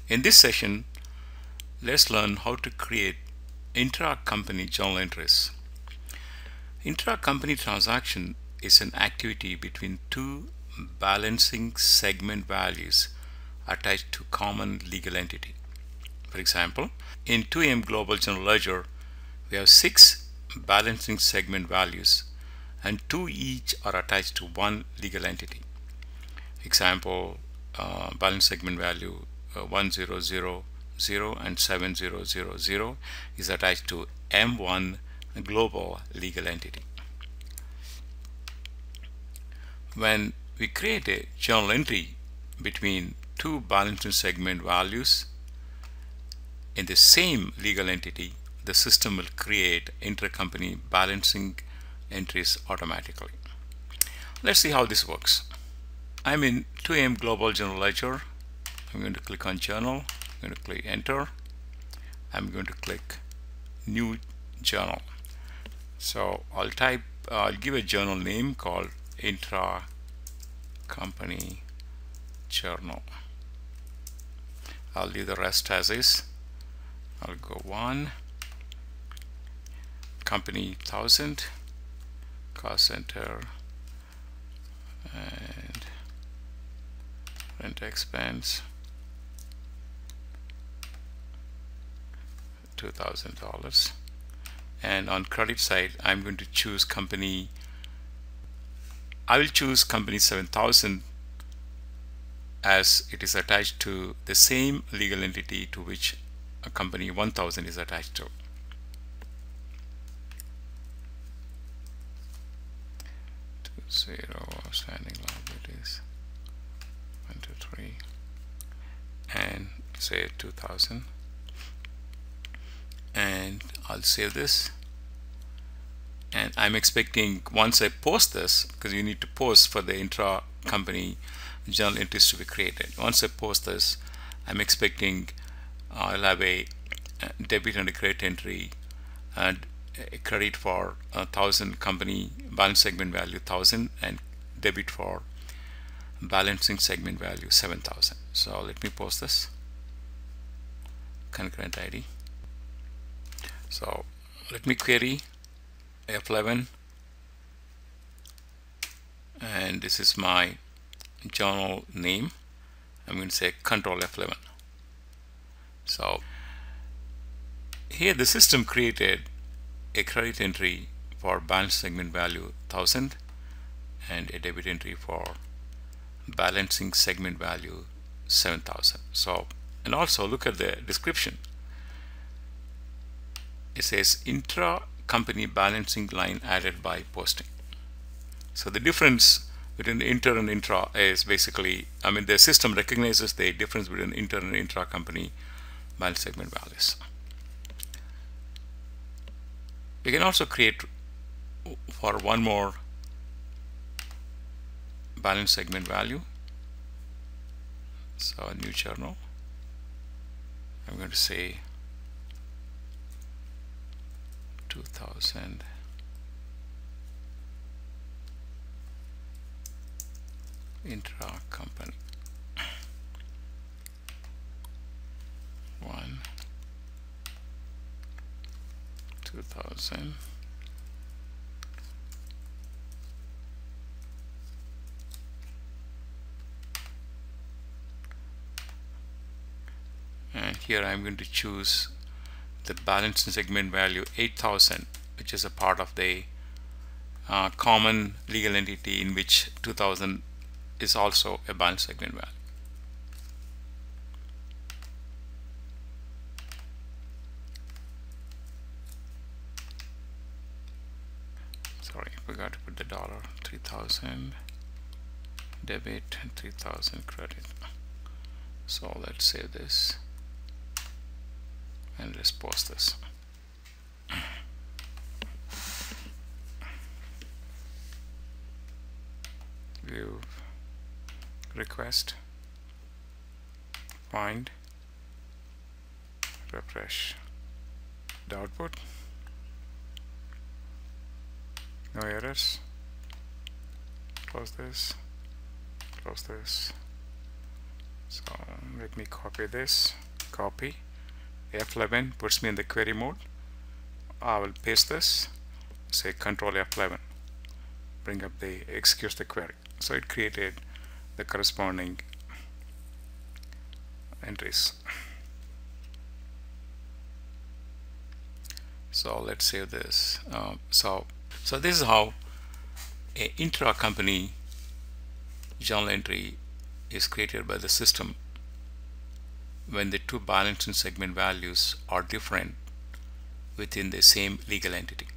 In this session, let's learn how to create intra-company journal entries. Intra-company transaction is an activity between two balancing segment values attached to common legal entity. For example, in 2M Global General Ledger, we have 6 balancing segment values and 2 each are attached to one legal entity. Example, balance segment value 1000 and 7000 is attached to M1 global legal entity. When we create a journal entry between two balancing segment values in the same legal entity, the system will create intercompany balancing entries automatically. Let's see how this works. I'm in 2M Global General Ledger. I'm going to click on Journal. I'm going to click Enter. I'm going to click New Journal. So I'll give a journal name called INTRA-COMPANY Journal. I'll leave the rest as is. I'll go 1, company 1000, cost center, and rent expense $2,000. And on credit side, I'm going to choose company. I will choose company 7000 as it is attached to the same legal entity to which a company 1000 is attached to. Zero outstanding liabilities 1, 2, 3, and say 2000, and I'll save this. And I'm expecting once I post this, because you need to post for the intra-company journal entries to be created. Once I post this, I'm expecting I'll have a debit and a credit entry and a credit for 1000 company balance segment value 1000 and debit for balancing segment value 7000. So let me post this concurrent ID. So let me query F11, and this is my journal name. I'm going to say Control F11. So here the system created a credit entry for balance segment value 1000 and a debit entry for balancing segment value 7000. So, and also look at the description. It says intra-company balancing line added by posting. So the difference between inter and intra is basically, the system recognizes the difference between inter and intra-company balance segment values. We can also create for one more balance segment value. So a new journal. I'm going to say 2000 intra-company 1 2000 and here I'm going to choose the balance segment value 8000, which is a part of the common legal entity in which 2000 is also a balance segment value. Sorry, we got to put the dollar. 3000 debit and 3000 credit. So let's save this and let's post this. View request, find, refresh the output. No errors. Close this, So let me copy this, copy F11 puts me in the query mode. I will paste this, say Control F11, bring up the executes the query. So it created the corresponding entries. So let's save this. So this is how a intra-company journal entry is created by the system when the two balance and segment values are different within the same legal entity.